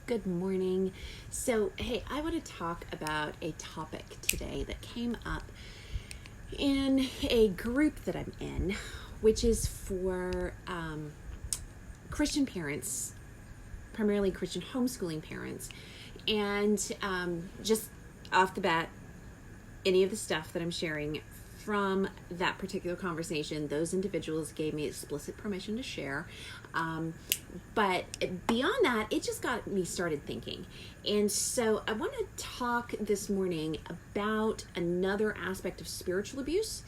Good morning. So, hey, I want to talk about a topic today that came up in a group that I'm in, which is for Christian parents, primarily Christian homeschooling parents. And just off the bat, any of the stuff that I'm sharing from that particular conversation, those individuals gave me explicit permission to share. But beyond that, it just got me started thinking. And so I want to talk this morning about another aspect of spiritual abuse,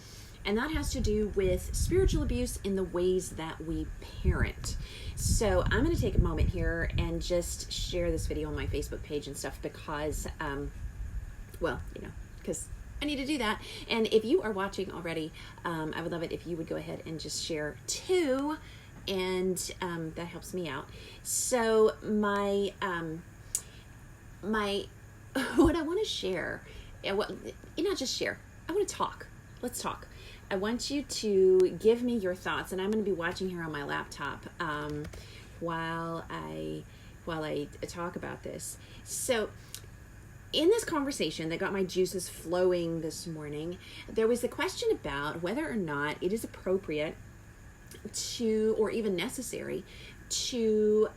and that has to do with spiritual abuse in the ways that we parent. So I'm going to take a moment here and just share this video on my Facebook page and stuff because, because I need to do that. And if you are watching already, I would love it if you would go ahead and just share too, and that helps me out. So my what I want to share, not just share, I want to talk. Let's talk. I want you to give me your thoughts, and I'm going to be watching here on my laptop while I talk about this. So in this conversation that got my juices flowing this morning, there was the question about whether or not it is appropriate to, or even necessary, to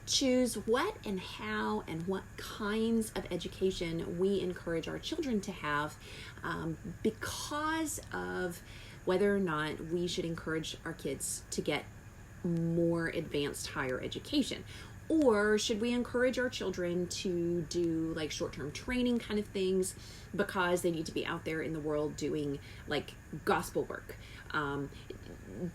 choose what and how and what kinds of education we encourage our children to have, because of whether or not we should encourage our kids to get more advanced higher education. Or should we encourage our children to do like short-term training kind of things because they need to be out there in the world doing like gospel work?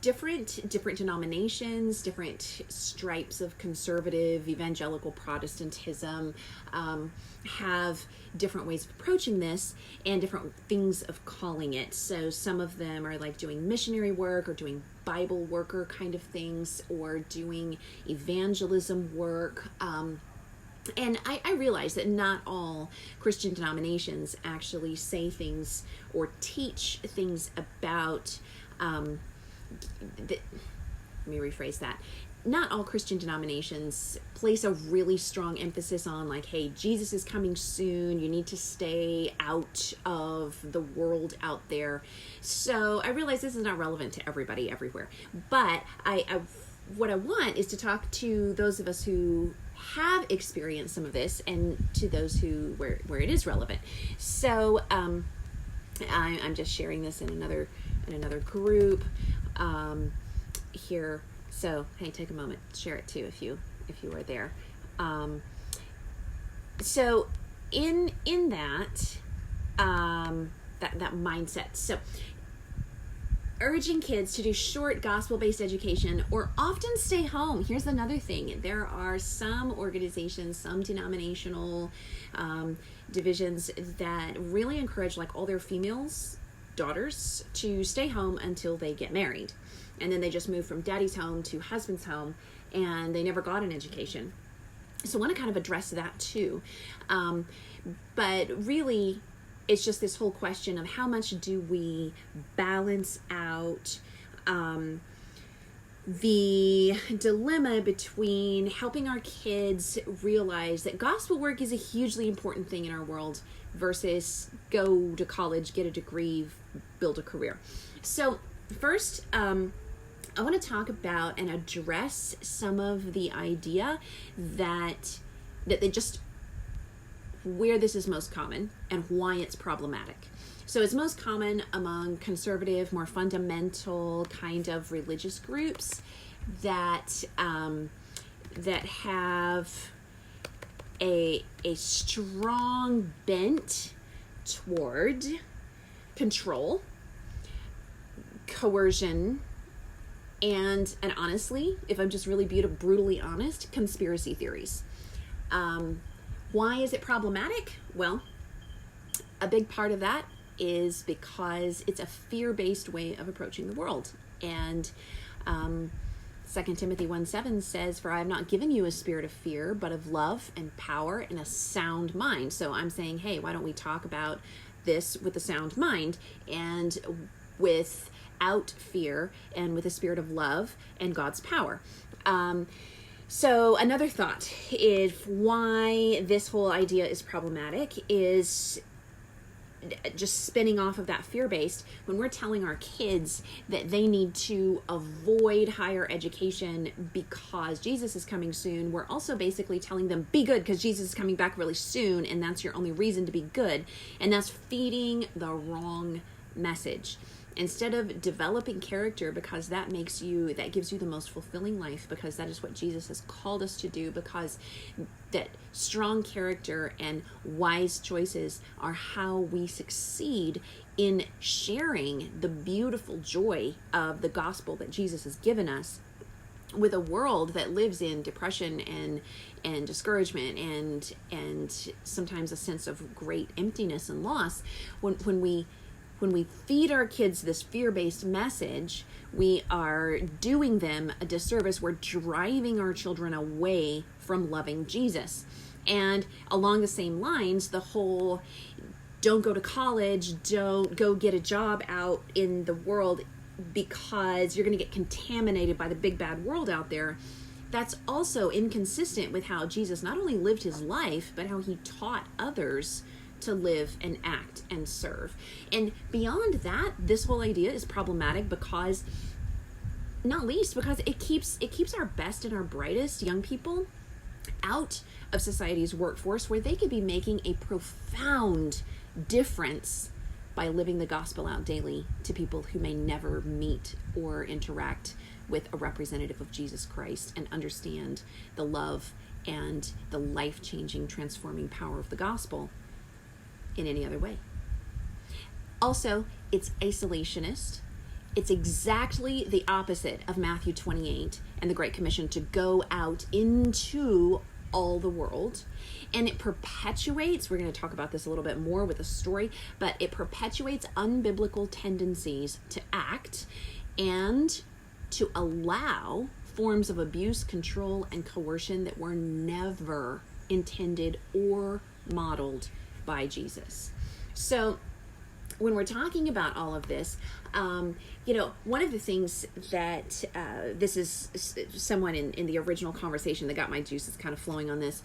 Different denominations, different stripes of conservative, evangelical Protestantism have different ways of approaching this and different things of calling it. So some of them are like doing missionary work or doing Bible worker kind of things or doing evangelism work. And I realize that not all Christian denominations actually say things or teach things about let me rephrase that. Not all Christian denominations place a really strong emphasis on like, hey, Jesus is coming soon. You need to stay out of the world out there. So I realize this is not relevant to everybody everywhere. But what I want is to talk to those of us who have experienced some of this and to those who where it is relevant. So I'm just sharing this in another group here. So hey, take a moment, share it too if you are there. So in that that mindset. So urging kids to do short gospel-based education or often stay home. Here's another thing. There are some organizations, some denominational divisions that really encourage like all their daughters to stay home until they get married. And then they just move from daddy's home to husband's home and they never got an education. So I want to kind of address that too. But really, it's just this whole question of how much do we balance out the dilemma between helping our kids realize that gospel work is a hugely important thing in our world versus go to college, get a degree, build a career. So first, I want to talk about and address some of the idea that they just where this is most common and why it's problematic. So it's most common among conservative, more fundamental kind of religious groups that have a strong bent toward control, coercion, and honestly, if I'm just really brutally honest, conspiracy theories. Why is it problematic? Well, a big part of that is because it's a fear-based way of approaching the world. And 2 Timothy 1:7 says, "For I have not given you a spirit of fear, but of love and power and a sound mind." So I'm saying, hey, why don't we talk about this with a sound mind and without fear and with a spirit of love and God's power. So another thought is why this whole idea is problematic is just spinning off of that fear-based. When we're telling our kids that they need to avoid higher education because Jesus is coming soon, we're also basically telling them, be good because Jesus is coming back really soon, and that's your only reason to be good. And that's feeding the wrong message. Instead of developing character, because that gives you the most fulfilling life, because that is what Jesus has called us to do, because that strong character and wise choices are how we succeed in sharing the beautiful joy of the gospel that Jesus has given us with a world that lives in depression and discouragement and sometimes a sense of great emptiness and loss. When we feed our kids this fear-based message, we are doing them a disservice. We're driving our children away from loving Jesus. And along the same lines, the whole don't go to college, don't go get a job out in the world because you're going to get contaminated by the big bad world out there. That's also inconsistent with how Jesus not only lived his life, but how he taught others to live and act and serve. And beyond that, this whole idea is problematic because, not least, because it keeps our best and our brightest young people out of society's workforce, where they could be making a profound difference by living the gospel out daily to people who may never meet or interact with a representative of Jesus Christ and understand the love and the life-changing, transforming power of the gospel in any other way. Also, it's isolationist. It's exactly the opposite of Matthew 28 and the Great Commission to go out into all the world. And it perpetuates, we're going to talk about this a little bit more with a story, but it perpetuates unbiblical tendencies to act and to allow forms of abuse, control, and coercion that were never intended or modeled by Jesus. So when we're talking about all of this, one of the things that this is someone in the original conversation that got my juices kind of flowing on this.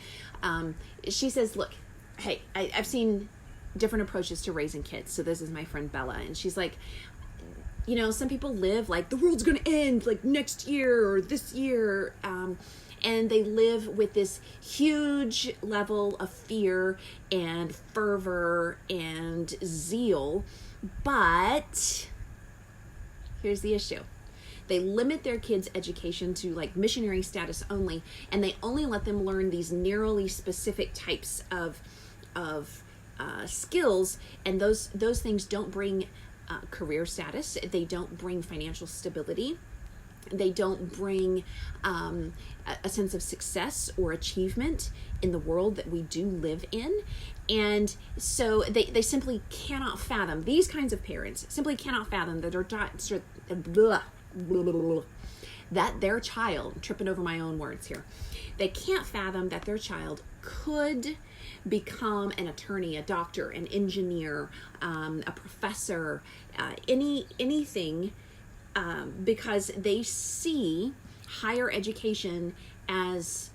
She says, look, hey, I've seen different approaches to raising kids. So this is my friend Bella. And she's like, some people live like the world's going to end like next year or this year. And they live with this huge level of fear and fervor and zeal. But here's the issue. They limit their kids' education to like missionary status only, and they only let them learn these narrowly specific types of skills, and those things don't bring career status. They don't bring financial stability. They don't bring a sense of success or achievement in the world that we do live in. And so they simply cannot fathom, these kinds of parents simply cannot fathom that their child, I'm tripping over my own words here, they can't fathom that their child could become an attorney, a doctor, an engineer, a professor, anything, because they see higher education as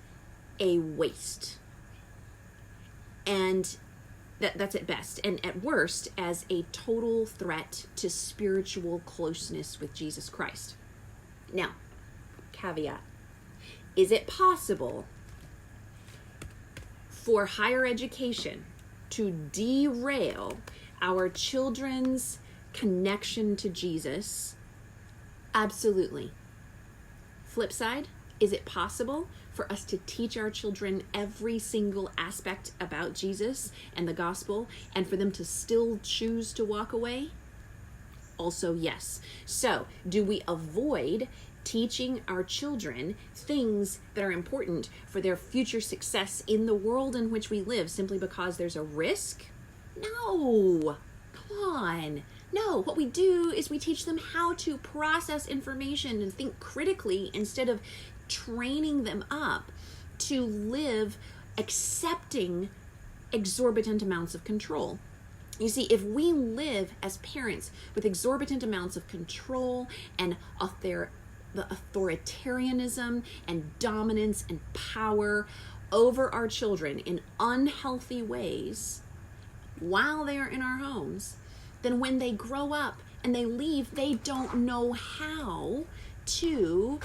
a waste. And that's at best. And at worst, as a total threat to spiritual closeness with Jesus Christ. Now, caveat. Is it possible for higher education to derail our children's connection to Jesus? Absolutely. Flip side, is it possible for us to teach our children every single aspect about Jesus and the gospel and for them to still choose to walk away? Also, yes. So, do we avoid teaching our children things that are important for their future success in the world in which we live simply because there's a risk? No. Come on. No, what we do is we teach them how to process information and think critically instead of training them up to live accepting exorbitant amounts of control. You see, if we live as parents with exorbitant amounts of control and the authoritarianism and dominance and power over our children in unhealthy ways while they are in our homes, then when they grow up and they leave, they don't know how to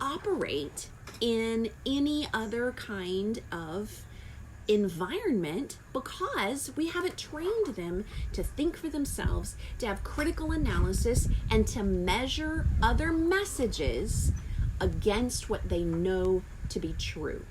operate in any other kind of environment, because we haven't trained them to think for themselves, to have critical analysis, and to measure other messages against what they know to be true.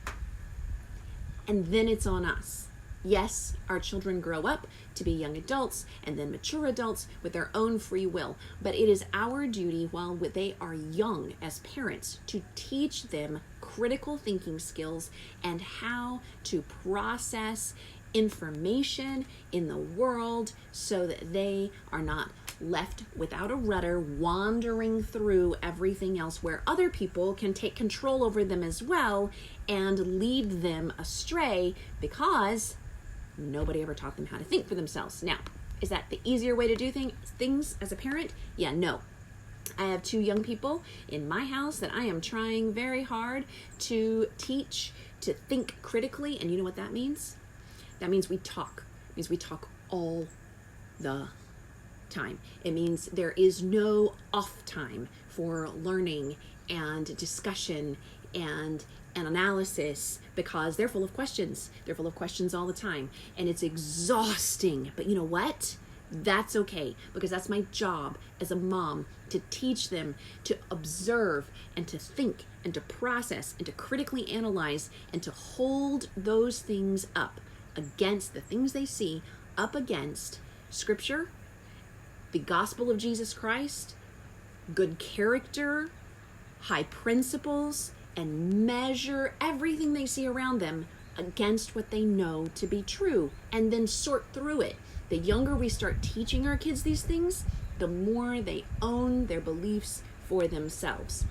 And then it's on us. Yes, our children grow up to be young adults and then mature adults with their own free will, but it is our duty while they are young as parents to teach them critical thinking skills and how to process information in the world so that they are not left without a rudder, wandering through everything else where other people can take control over them as well and lead them astray, because nobody ever taught them how to think for themselves. Now, is that the easier way to do things as a parent? Yeah, no. I have 2 young people in my house that I am trying very hard to teach to think critically, and you know what that means? That means we talk. It means we talk all the time. It means there is no off time for learning and discussion and analysis, because they're full of questions. They're full of questions all the time, and it's exhausting. But you know what? That's okay, because that's my job as a mom, to teach them to observe and to think and to process and to critically analyze and to hold those things up against the things they see, up against Scripture, the gospel of Jesus Christ, good character, high principles, and measure everything they see around them against what they know to be true, and then sort through it. The younger we start teaching our kids these things, the more they own their beliefs for themselves.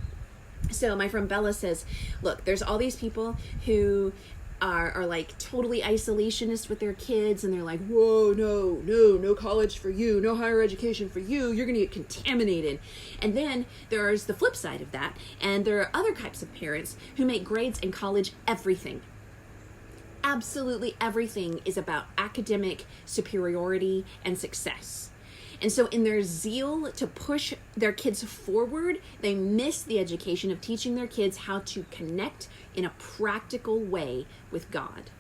So my friend Bella says, look, there's all these people who are like totally isolationist with their kids, and they're like, whoa, no college for you, no higher education for you, you're gonna get contaminated. And then there's the flip side of that, and there are other types of parents who make grades in college everything. Absolutely everything is about academic superiority and success. And so in their zeal to push their kids forward, they miss the education of teaching their kids how to connect in a practical way with God.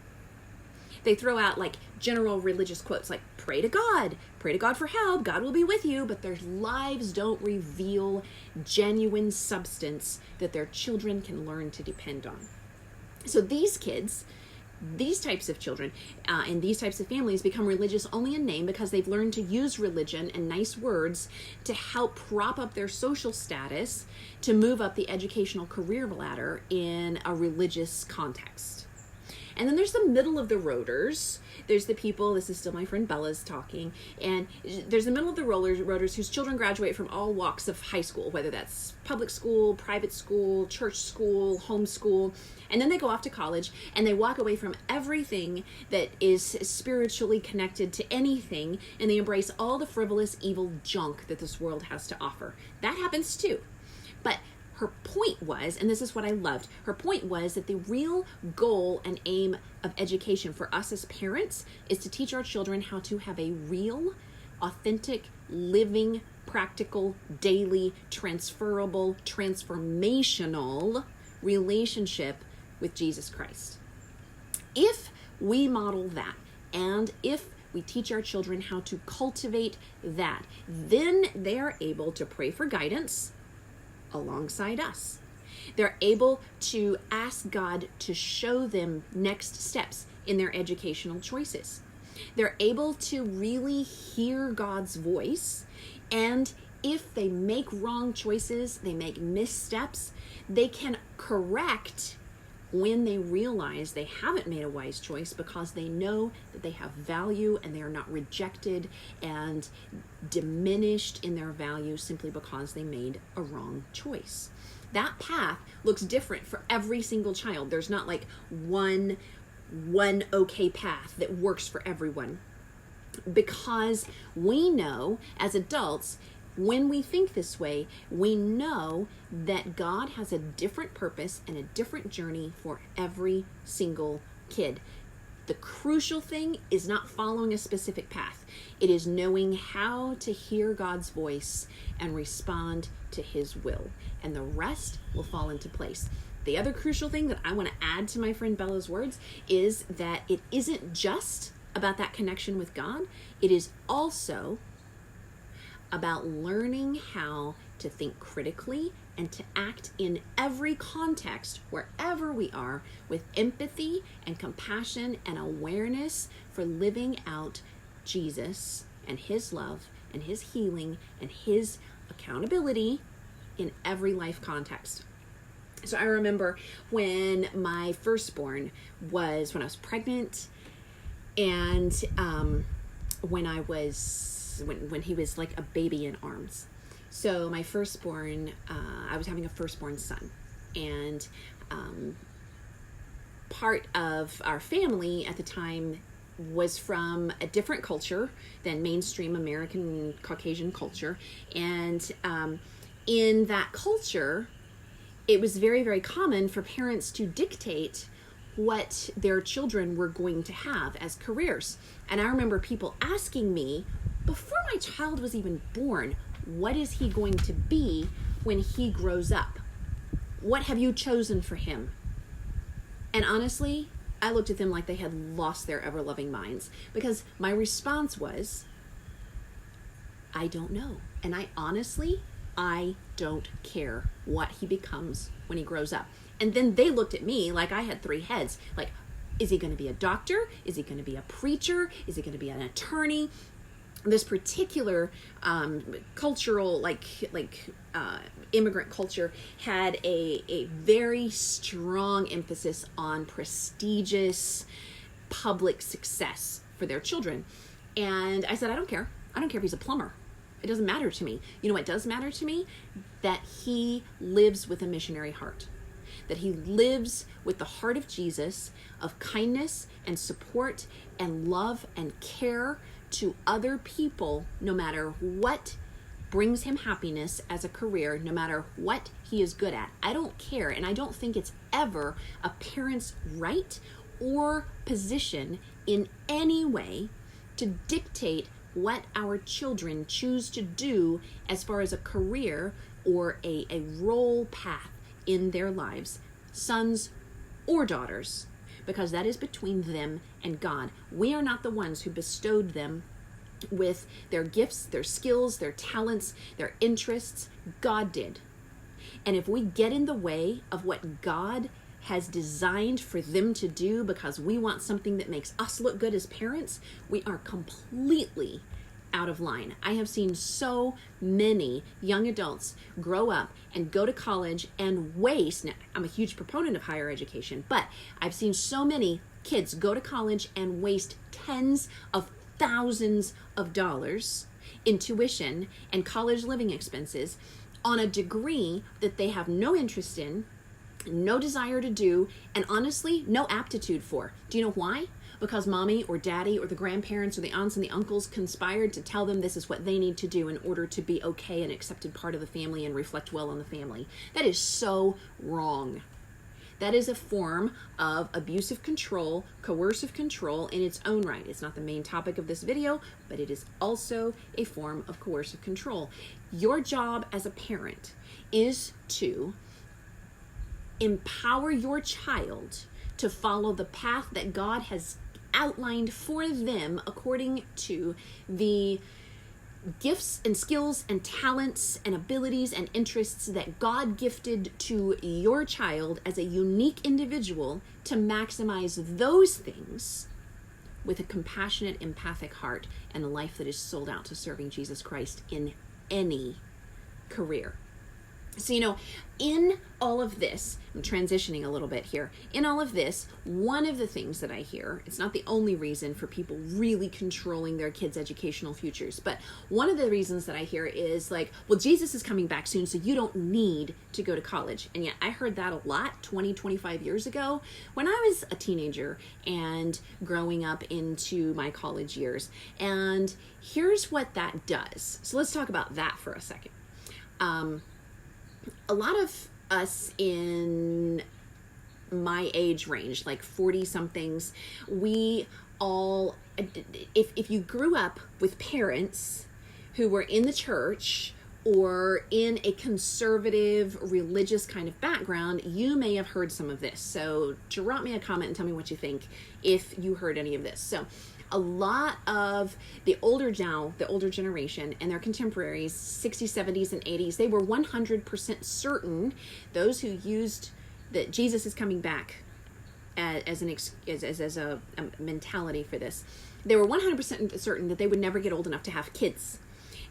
They throw out like general religious quotes like, pray to God for help, God will be with you, but their lives don't reveal genuine substance that their children can learn to depend on. So these kids, these types of children and these types of families become religious only in name, because they've learned to use religion and nice words to help prop up their social status, to move up the educational career ladder in a religious context. And then there's the middle of the roaders. There's the people, this is still my friend Bella's talking, and there's the middle of the roaders whose children graduate from all walks of high school, whether that's public school, private school, church school, homeschool, and then they go off to college and they walk away from everything that is spiritually connected to anything, and they embrace all the frivolous, evil junk that this world has to offer. That happens too. But her point was, and this is what I loved, her point was that the real goal and aim of education for us as parents is to teach our children how to have a real, authentic, living, practical, daily, transferable, transformational relationship with Jesus Christ. If we model that, and if we teach our children how to cultivate that, then they are able to pray for guidance alongside us. They're able to ask God to show them next steps in their educational choices. They're able to really hear God's voice, and if they make wrong choices, they make missteps, they can correct when they realize they haven't made a wise choice, because they know that they have value and they are not rejected and diminished in their value simply because they made a wrong choice. That path looks different for every single child. There's not like one okay path that works for everyone, because we know as adults When we think this way, we know that God has a different purpose and a different journey for every single kid. The crucial thing is not following a specific path. It is knowing how to hear God's voice and respond to his will. And the rest will fall into place. The other crucial thing that I want to add to my friend Bella's words is that it isn't just about that connection with God. It is also about learning how to think critically and to act in every context, wherever we are, with empathy and compassion and awareness for living out Jesus and his love and his healing and his accountability in every life context. So I remember when my firstborn when I was pregnant, and when he was like a baby in arms. So my firstborn, I was having a firstborn son, and part of our family at the time was from a different culture than mainstream American Caucasian culture. And in that culture, it was very, very common for parents to dictate what their children were going to have as careers. And I remember people asking me, before my child was even born, what is he going to be when he grows up? What have you chosen for him? And honestly, I looked at them like they had lost their ever-loving minds, because my response was, I don't know. And I don't care what he becomes when he grows up. And then they looked at me like I had three heads. Like, is he going to be a doctor? Is he going to be a preacher? Is he going to be an attorney? This particular cultural, immigrant culture had a very strong emphasis on prestigious public success for their children. And I said, I don't care. I don't care if he's a plumber. It doesn't matter to me. You know what does matter to me? That he lives with a missionary heart. That he lives with the heart of Jesus, of kindness and support and love and care to other people, no matter what brings him happiness as a career, no matter what he is good at. I don't care, and I don't think it's ever a parent's right or position in any way to dictate what our children choose to do as far as a career or a role path in their lives, sons or daughters, because that is between them and God. We are not the ones who bestowed them with their gifts, their skills, their talents, their interests. God did. And if we get in the way of what God has designed for them to do because we want something that makes us look good as parents, we are completely out of line. I have seen so many young adults grow up and go to college and waste. Now, I'm a huge proponent of higher education, but I've seen so many kids go to college and waste tens of thousands of dollars in tuition and college living expenses on a degree that they have no interest in, no desire to do, and honestly, no aptitude for. Do you know why? Because mommy or daddy or the grandparents or the aunts and the uncles conspired to tell them this is what they need to do in order to be okay and accepted part of the family and reflect well on the family. That is so wrong. That is a form of abusive control, coercive control in its own right. It's not the main topic of this video, but it is also a form of coercive control. Your job as a parent is to empower your child to follow the path that God has outlined for them according to the gifts and skills and talents and abilities and interests that God gifted to your child as a unique individual, to maximize those things with a compassionate, empathic heart and a life that is sold out to serving Jesus Christ in any career. So, in all of this, I'm transitioning a little bit here. In all of this, one of the things that I hear, it's not the only reason for people really controlling their kids' educational futures, but one of the reasons that I hear is like, well, Jesus is coming back soon, so you don't need to go to college. And yet I heard that a lot 20, 25 years ago when I was a teenager and growing up into my college years. And here's what that does. So let's talk about that for a second. A lot of us in my age range, like 40 somethings, we all, if you grew up with parents who were in the church or in a conservative religious kind of background, you may have heard some of this. So drop me a comment and tell me what you think if you heard any of this. So a lot of the older generation and their contemporaries, 60s, 70s, and 80s, they were 100% certain, those who used that Jesus is coming back as a mentality for this, they were 100% certain that they would never get old enough to have kids.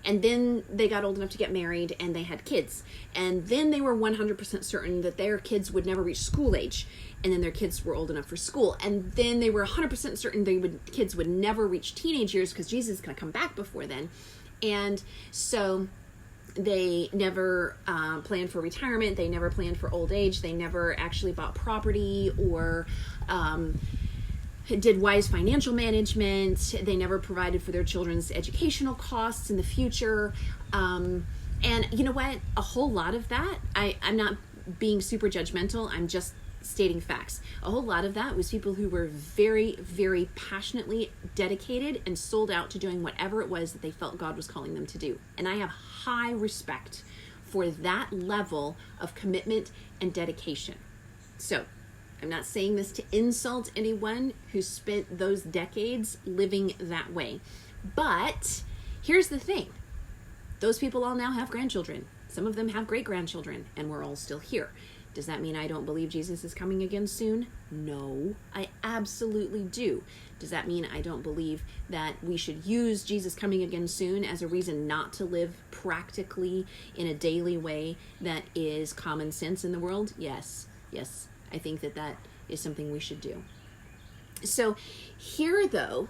And then they got old enough to get married and they had kids. And then they were 100% certain that their kids would never reach school age. And then their kids were old enough for school. And then they were 100% certain kids would never reach teenage years because Jesus is going to come back before then. And so they never planned for retirement. They never planned for old age. They never actually bought property or did wise financial management. They never provided for their children's educational costs in the future. And you know what? A whole lot of that, I'm not being super judgmental. I'm just stating facts. A whole lot of that was people who were very, very passionately dedicated and sold out to doing whatever it was that they felt God was calling them to do. And I have high respect for that level of commitment and dedication. So I'm not saying this to insult anyone who spent those decades living that way. But here's the thing. Those people all now have grandchildren. Some of them have great-grandchildren, and we're all still here. Does that mean I don't believe Jesus is coming again soon? No, I absolutely do. Does that mean I don't believe that we should use Jesus coming again soon as a reason not to live practically in a daily way that is common sense in the world? Yes. I think that is something we should do. So here, though,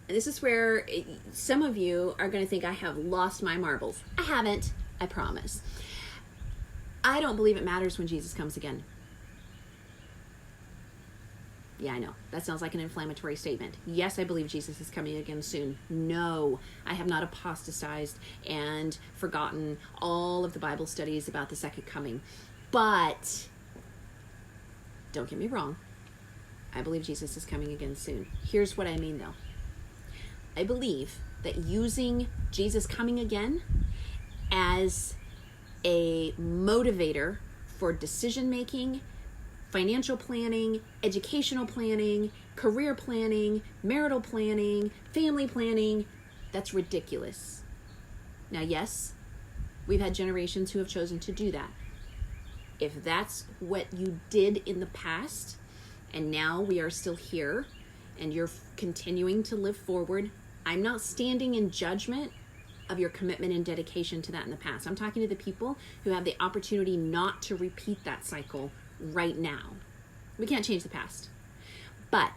and this is where some of you are going to think I have lost my marbles. I haven't, I promise. I don't believe it matters when Jesus comes again. Yeah, I know. That sounds like an inflammatory statement. Yes, I believe Jesus is coming again soon. No, I have not apostatized and forgotten all of the Bible studies about the second coming. But don't get me wrong. I believe Jesus is coming again soon. Here's what I mean, though. I believe that using Jesus coming again as a motivator for decision making, financial planning, educational planning, career planning, marital planning, family planning, that's ridiculous. Now, yes, we've had generations who have chosen to do that. If that's what you did in the past, and now we are still here, and you're continuing to live forward, I'm not standing in judgment of your commitment and dedication to that in the past. I'm talking to the people who have the opportunity not to repeat that cycle right now. We can't change the past. But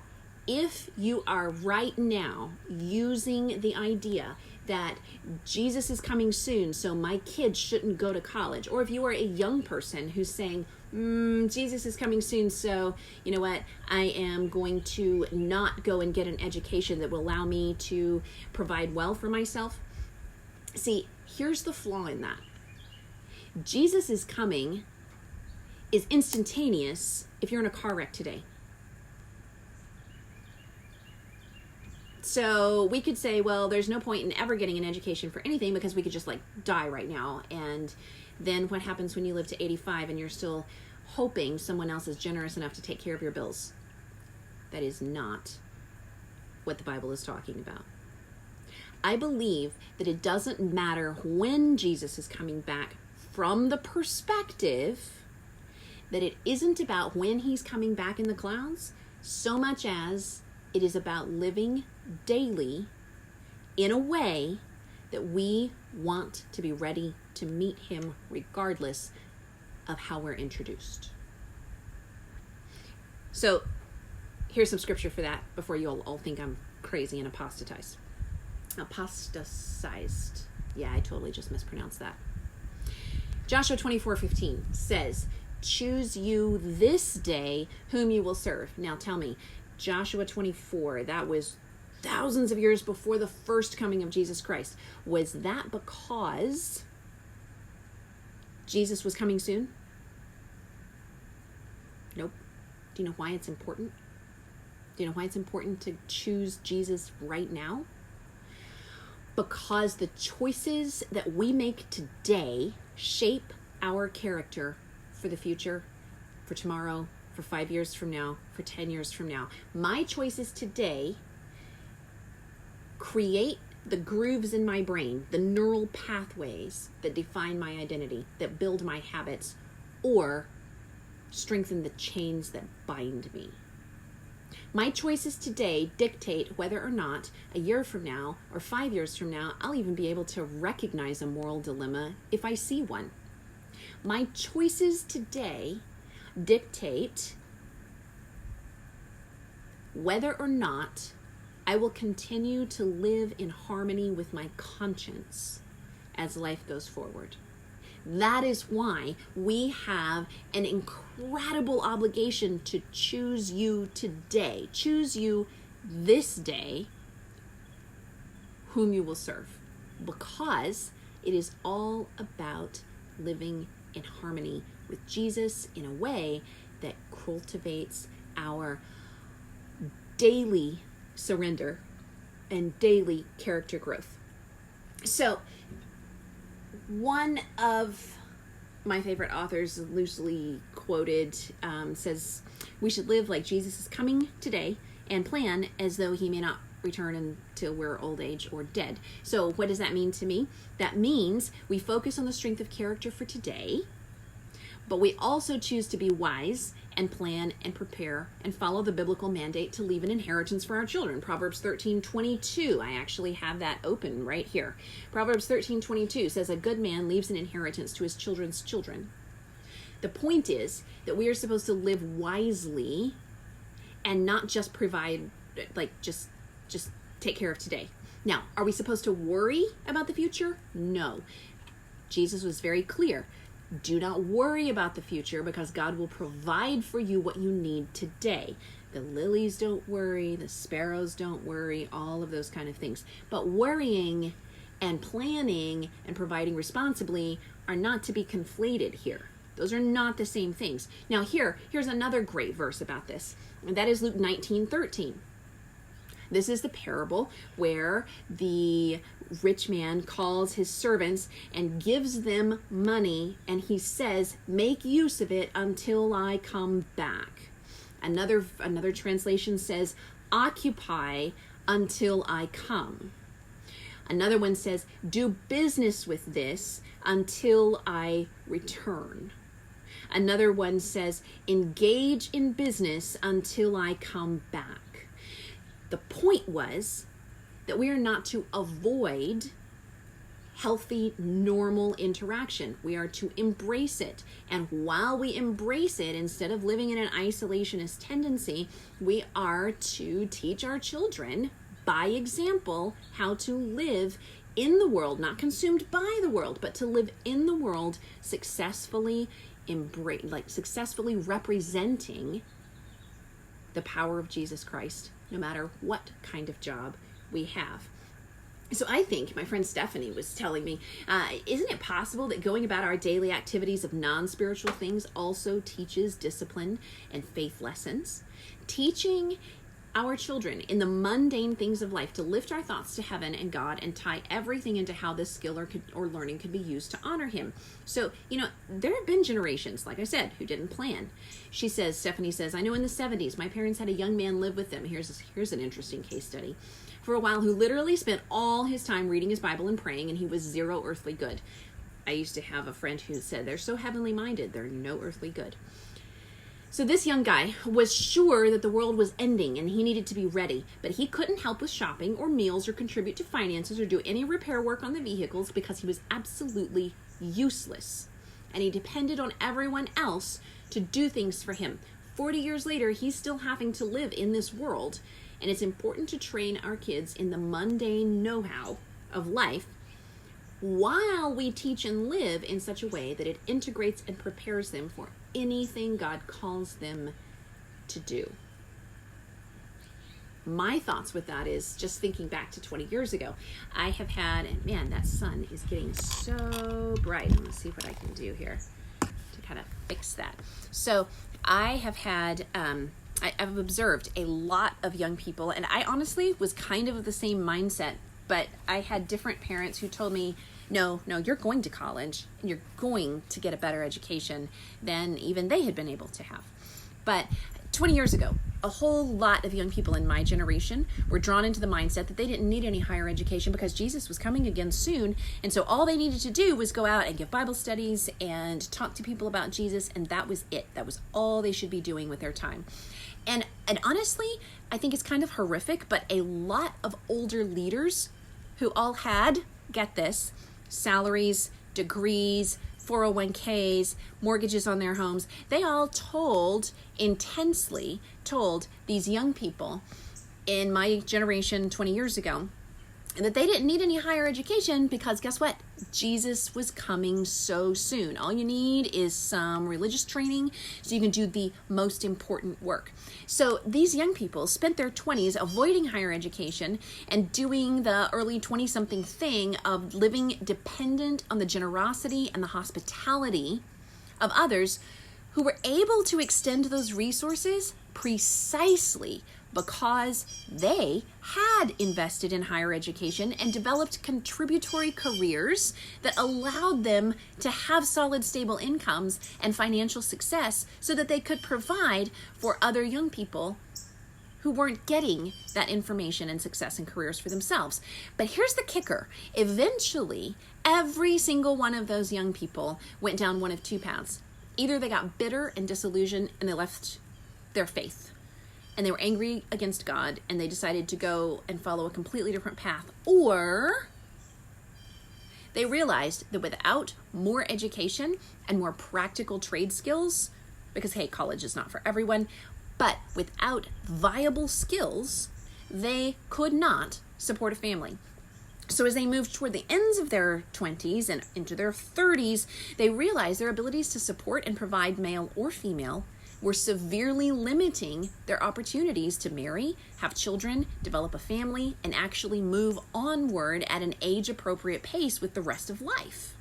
if you are right now using the idea that Jesus is coming soon, so my kids shouldn't go to college, or if you are a young person who's saying, Jesus is coming soon, so you know what, I am going to not go and get an education that will allow me to provide well for myself. See, here's the flaw in that. Jesus is coming is instantaneous if you're in a car wreck today. So we could say, well, there's no point in ever getting an education for anything because we could just die right now. And then what happens when you live to 85 and you're still hoping someone else is generous enough to take care of your bills? That is not what the Bible is talking about. I believe that it doesn't matter when Jesus is coming back from the perspective that it isn't about when he's coming back in the clouds so much as it is about living daily in a way that we want to be ready to meet him regardless of how we're introduced. So here's some scripture for that before you all think I'm crazy and apostatized. Apostatized. Yeah, I totally just mispronounced that. Joshua 24:15 says, choose you this day whom you will serve. Now tell me, Joshua 24, that was thousands of years before the first coming of Jesus Christ. Was that because Jesus was coming soon? Nope. Do you know why it's important? Do you know why it's important to choose Jesus right now? Because the choices that we make today shape our character for the future, for tomorrow, for 5 years from now, for 10 years from now. My choices today create the grooves in my brain, the neural pathways that define my identity, that build my habits, or strengthen the chains that bind me. My choices today dictate whether or not a year from now or 5 years from now, I'll even be able to recognize a moral dilemma if I see one. My choices today dictate whether or not I will continue to live in harmony with my conscience as life goes forward. That is why we have an incredible obligation to choose you today. Choose you this day whom you will serve. Because it is all about living in harmony with Jesus in a way that cultivates our daily surrender and daily character growth. So, one of my favorite authors, loosely quoted, says, we should live like Jesus is coming today and plan as though he may not return until we're old age or dead. So what does that mean to me? That means we focus on the strength of character for today, but we also choose to be wise and plan and prepare and follow the biblical mandate to leave an inheritance for our children. Proverbs 13:22. I actually have that open right here. Proverbs 13:22 says, a good man leaves an inheritance to his children's children. The point is that we are supposed to live wisely and not just provide, just take care of today. Now, are we supposed to worry about the future? No. Jesus was very clear. Do not worry about the future because God will provide for you what you need today. The lilies don't worry, the sparrows don't worry, all of those kind of things. But worrying and planning and providing responsibly are not to be conflated here. Those are not the same things. Now here's another great verse about this, and that is Luke 19:13. This is the parable where the rich man calls his servants and gives them money, and he says, make use of it until I come back. Another translation says, occupy until I come. Another one says, do business with this until I return. Another one says, engage in business until I come back. The point was that we are not to avoid healthy, normal interaction. We are to embrace it. And while we embrace it, instead of living in an isolationist tendency, we are to teach our children by example how to live in the world, not consumed by the world, but to live in the world successfully, successfully representing the power of Jesus Christ, no matter what kind of job we have. So I think my friend Stephanie was telling me, isn't it possible that going about our daily activities of non-spiritual things also teaches discipline and faith lessons? Teaching our children in the mundane things of life to lift our thoughts to heaven and God and tie everything into how this skill or learning can be used to honor him. So, there have been generations, like I said, who didn't plan. Stephanie says, I know in the 70s, my parents had a young man live with them. Here's an interesting case study. For a while, who literally spent all his time reading his Bible and praying, and he was zero earthly good. I used to have a friend who said, they're so heavenly minded, they're no earthly good. So this young guy was sure that the world was ending and he needed to be ready, but he couldn't help with shopping or meals or contribute to finances or do any repair work on the vehicles because he was absolutely useless. and he depended on everyone else to do things for him. 40 years later, he's still having to live in this world, and it's important to train our kids in the mundane know-how of life while we teach and live in such a way that it integrates and prepares them for anything God calls them to do. My thoughts with that is just thinking back to 20 years ago. I have had, and man, that sun is getting so bright. I'm going to see what I can do here to kind of fix that. So I have had, I've observed a lot of young people, and I honestly was kind of the same mindset, but I had different parents who told me, no, you're going to college and you're going to get a better education than even they had been able to have. But 20 years ago, a whole lot of young people in my generation were drawn into the mindset that they didn't need any higher education because Jesus was coming again soon. And so all they needed to do was go out and give Bible studies and talk to people about Jesus. And that was it. That was all they should be doing with their time. And honestly, I think it's kind of horrific, but a lot of older leaders who all had, get this, salaries, degrees, 401ks, mortgages on their homes, they all intensely told these young people in my generation 20 years ago that they didn't need any higher education because guess what? Jesus was coming so soon. All you need is some religious training so you can do the most important work. So these young people spent their 20s avoiding higher education and doing the early 20-something thing of living dependent on the generosity and the hospitality of others who were able to extend those resources precisely because they had invested in higher education and developed contributory careers that allowed them to have solid, stable incomes and financial success so that they could provide for other young people who weren't getting that information and success and careers for themselves. But here's the kicker. Eventually, every single one of those young people went down one of two paths. Either they got bitter and disillusioned and they left their faith, and they were angry against God, and they decided to go and follow a completely different path. Or they realized that without more education and more practical trade skills, because, hey, college is not for everyone, but without viable skills, they could not support a family. So as they moved toward the ends of their 20s and into their 30s, they realized their abilities to support and provide, male or female, were severely limiting their opportunities to marry, have children, develop a family, and actually move onward at an age-appropriate pace with the rest of life.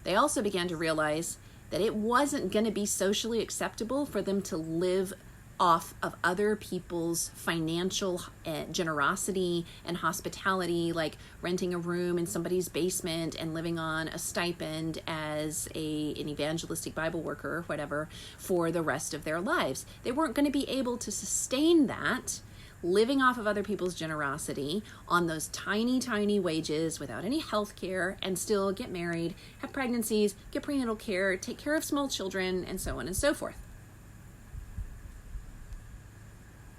They also began to realize that it wasn't going to be socially acceptable for them to live off of other people's financial generosity and hospitality, like renting a room in somebody's basement and living on a stipend as an evangelistic Bible worker or whatever for the rest of their lives. They weren't going to be able to sustain that, living off of other people's generosity on those tiny, tiny wages without any health care and still get married, have pregnancies, get prenatal care, take care of small children, and so on and so forth.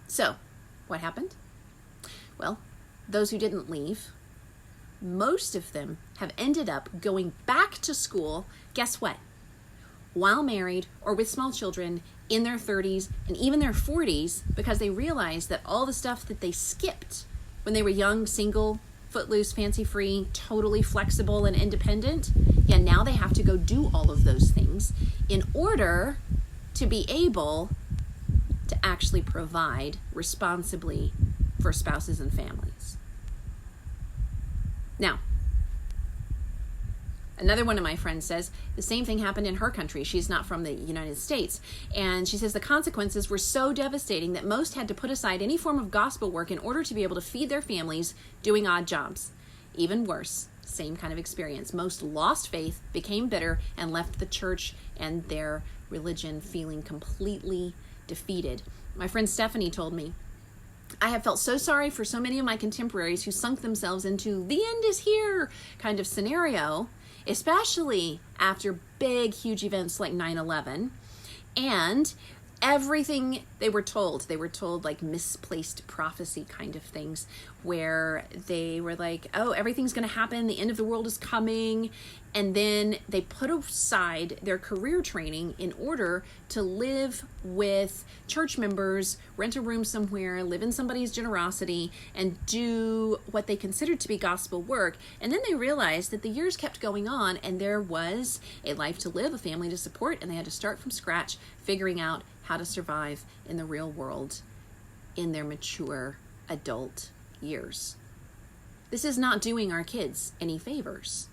So, what happened? Well, those who didn't leave, most of them have ended up going back to school, guess what? While married or with small children in their 30s and even their 40s, because they realized that all the stuff that they skipped when they were young, single, footloose, fancy-free, totally flexible and independent, now they have to go do all of those things in order to be able to actually provide responsibly for spouses and families. Now, another one of my friends says the same thing happened in her country. She's not from the United States. And she says the consequences were so devastating that most had to put aside any form of gospel work in order to be able to feed their families doing odd jobs. Even worse, same kind of experience. Most lost faith, became bitter, and left the church and their religion feeling completely defeated. My friend Stephanie told me, I have felt so sorry for so many of my contemporaries who sunk themselves into the end is here kind of scenario, especially after big, huge events like 9/11. And everything they were told like misplaced prophecy kind of things, where they were like, oh, everything's going to happen, the end of the world is coming, and then they put aside their career training in order to live with church members, rent a room somewhere, live in somebody's generosity, and do what they considered to be gospel work. And then they realized that the years kept going on, and there was a life to live, a family to support, and they had to start from scratch, figuring out how to survive in the real world in their mature adult years. This is not doing our kids any favors.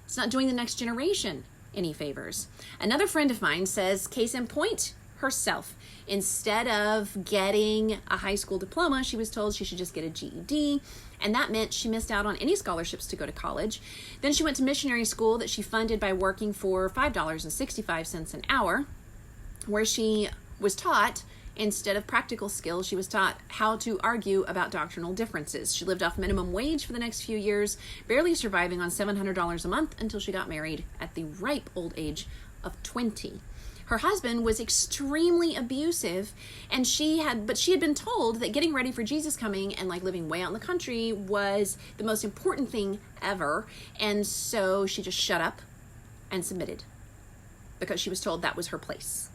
It's not doing the next generation any favors. Another friend of mine says, case in point, herself. Instead of getting a high school diploma, she was told she should just get a GED, and that meant she missed out on any scholarships to go to college. Then she went to missionary school that she funded by working for $5.65 an hour, where she was taught, instead of practical skills, she was taught how to argue about doctrinal differences. She lived off minimum wage for the next few years, barely surviving on $700 a month until she got married at the ripe old age of 20. Her husband was extremely abusive, and she had been told that getting ready for Jesus coming and like living way out in the country was the most important thing ever. And so she just shut up and submitted because she was told that was her place.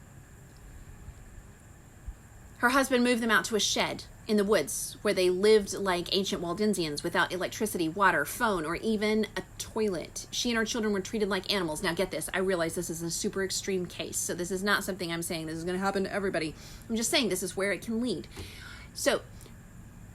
Her husband moved them out to a shed in the woods where they lived like ancient Waldensians without electricity, water, phone, or even a toilet. She and her children were treated like animals. Now get this, I realize this is a super extreme case, so this is not something I'm saying this is going to happen to everybody. I'm just saying this is where it can lead. So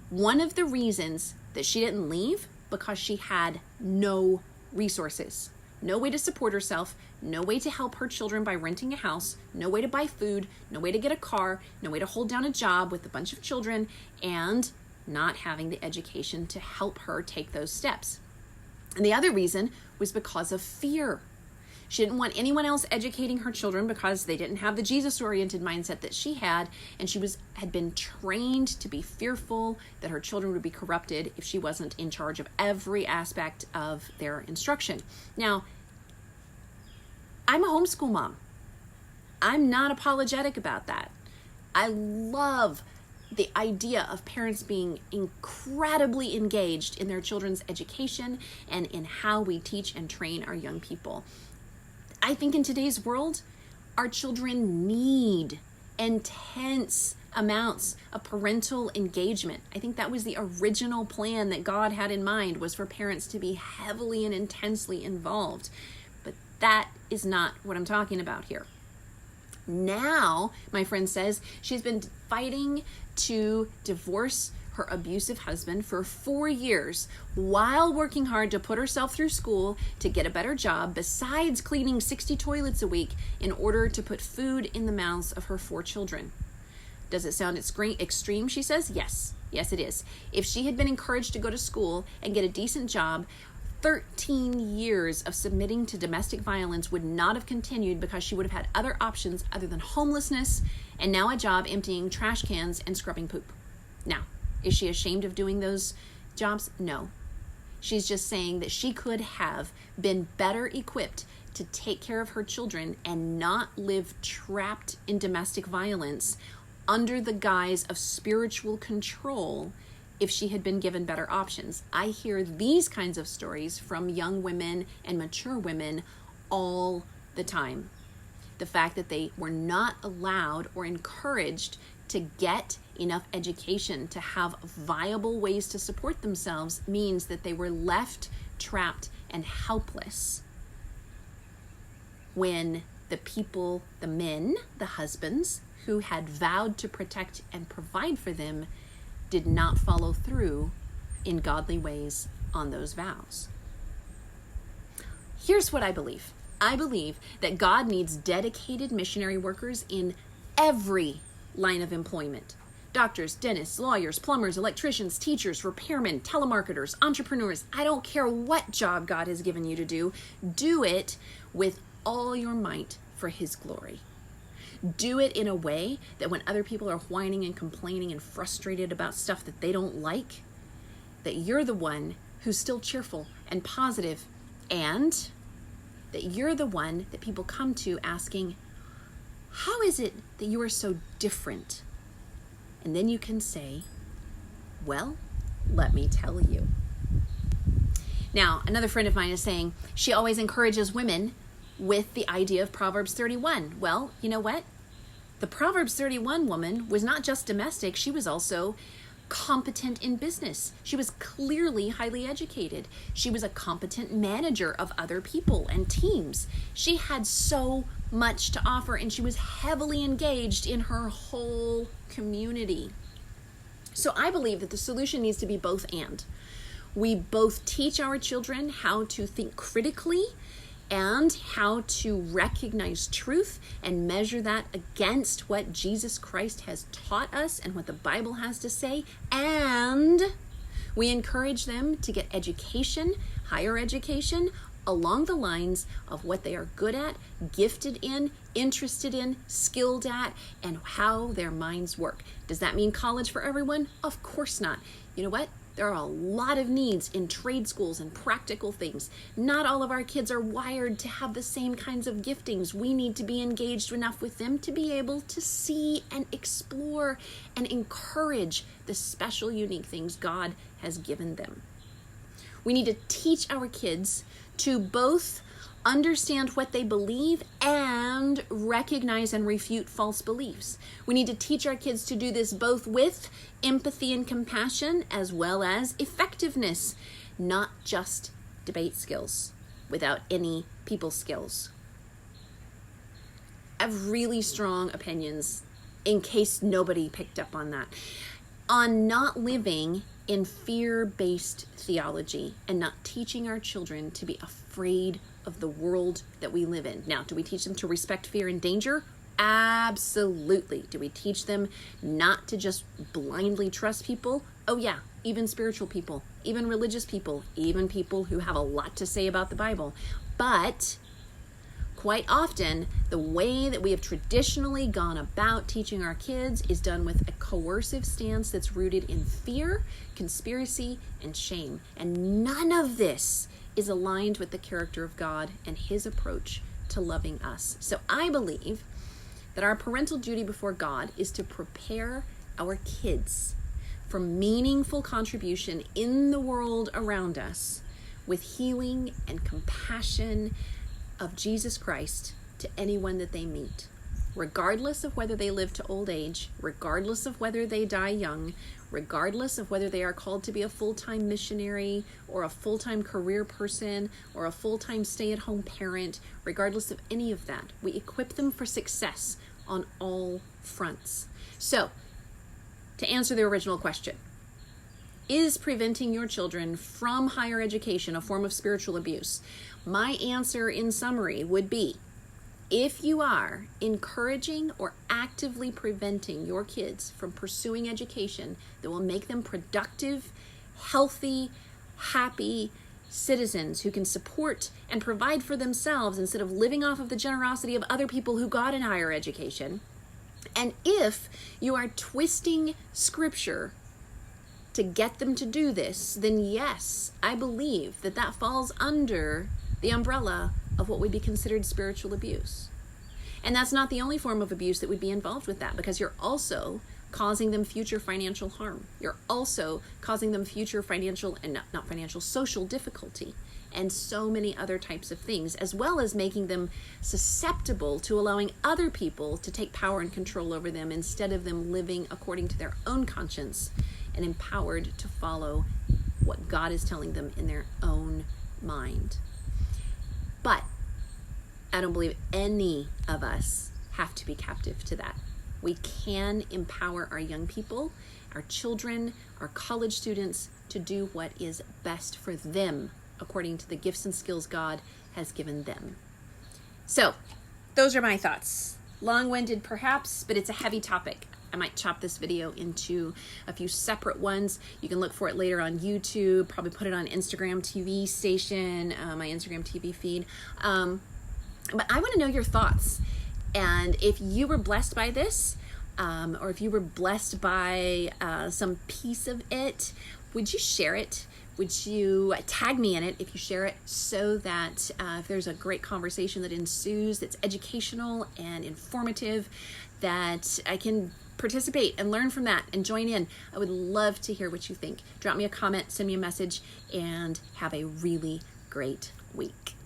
one of the reasons that she didn't leave, because she had no resources. No way to support herself, no way to help her children by renting a house, no way to buy food, no way to get a car, no way to hold down a job with a bunch of children, and not having the education to help her take those steps. And the other reason was because of fear. She didn't want anyone else educating her children because they didn't have the Jesus-oriented mindset that she had, and she had been trained to be fearful that her children would be corrupted if she wasn't in charge of every aspect of their instruction. Now, I'm a homeschool mom. I'm not apologetic about that. I love the idea of parents being incredibly engaged in their children's education and in how we teach and train our young people. I think in today's world, our children need intense amounts of parental engagement. I think that was the original plan that God had in mind, was for parents to be heavily and intensely involved. But that is not what I'm talking about here. Now, my friend says she's been fighting to divorce her abusive husband for 4 years while working hard to put herself through school to get a better job, besides cleaning 60 toilets a week in order to put food in the mouths of her 4 children. Does it sound extreme, she says? Yes. Yes, it is. If she had been encouraged to go to school and get a decent job, 13 years of submitting to domestic violence would not have continued, because she would have had other options other than homelessness and now a job emptying trash cans and scrubbing poop. Now, is she ashamed of doing those jobs? No. She's just saying that she could have been better equipped to take care of her children and not live trapped in domestic violence under the guise of spiritual control if she had been given better options. I hear these kinds of stories from young women and mature women all the time. The fact that they were not allowed or encouraged to get enough education to have viable ways to support themselves means that they were left trapped and helpless when the people, the men, the husbands who had vowed to protect and provide for them did not follow through in godly ways on those vows. Here's what I believe. I believe that God needs dedicated missionary workers in every line of employment. Doctors, dentists, lawyers, plumbers, electricians, teachers, repairmen, telemarketers, entrepreneurs. I don't care what job God has given you to do it with all your might for His glory. Do it in a way that when other people are whining and complaining and frustrated about stuff that they don't like, that you're the one who's still cheerful and positive, and that you're the one that people come to asking, how is it that you are so different? And then you can say, well, let me tell you. Now, another friend of mine is saying she always encourages women with the idea of Proverbs 31. Well, you know what? The Proverbs 31 woman was not just domestic, she was also competent in business. She was clearly highly educated. She was a competent manager of other people and teams. She had so much to offer, and she was heavily engaged in her whole community. So I believe that the solution needs to be both and. We both teach our children how to think critically and how to recognize truth and measure that against what Jesus Christ has taught us and what the Bible has to say. And we encourage them to get education, higher education, along the lines of what they are good at, gifted in, interested in, skilled at, and how their minds work. Does that mean college for everyone? Of course not. You know what? There are a lot of needs in trade schools and practical things. Not all of our kids are wired to have the same kinds of giftings. We need to be engaged enough with them to be able to see and explore and encourage the special, unique things God has given them. We need to teach our kids to both understand what they believe and recognize and refute false beliefs. We need to teach our kids to do this both with empathy and compassion as well as effectiveness, not just debate skills without any people skills. I have really strong opinions, in case nobody picked up on that, on not living in fear-based theology and not teaching our children to be afraid of the world that we live in. Now, do we teach them to respect fear and danger? Absolutely. Do we teach them not to just blindly trust people? Oh yeah, even spiritual people, even religious people, even people who have a lot to say about the Bible. But quite often, the way that we have traditionally gone about teaching our kids is done with a coercive stance that's rooted in fear, conspiracy, and shame. And none of this is aligned with the character of God and his approach to loving us. So I believe that our parental duty before God is to prepare our kids for meaningful contribution in the world around us with healing and compassion of Jesus Christ to anyone that they meet, regardless of whether they live to old age, regardless of whether they die young, regardless of whether they are called to be a full-time missionary or a full-time career person or a full-time stay-at-home parent, regardless of any of that. We equip them for success on all fronts. So, to answer the original question, is preventing your children from higher education a form of spiritual abuse? My answer in summary would be, if you are encouraging or actively preventing your kids from pursuing education that will make them productive, healthy, happy citizens who can support and provide for themselves instead of living off of the generosity of other people who got in higher education, and if you are twisting scripture to get them to do this, then yes, I believe that that falls under the umbrella of what would be considered spiritual abuse. And that's not the only form of abuse that would be involved with that, because you're also causing them future financial harm. You're also causing them future financial and not financial, social difficulty, and so many other types of things, as well as making them susceptible to allowing other people to take power and control over them instead of them living according to their own conscience and empowered to follow what God is telling them in their own mind. But I don't believe any of us have to be captive to that. We can empower our young people, our children, our college students to do what is best for them according to the gifts and skills God has given them. So, those are my thoughts. Long-winded perhaps, but it's a heavy topic. I might chop this video into a few separate ones. You can look for it later on YouTube, probably put it on Instagram TV station, my Instagram TV feed. But I want to know your thoughts. And if you were blessed by this, or if you were blessed by some piece of it, would you share it? would you tag me in it if you share it, so that if there's a great conversation that ensues that's educational and informative, that I can participate and learn from that and join in. I would love to hear what you think. Drop me a comment, send me a message, and have a really great week.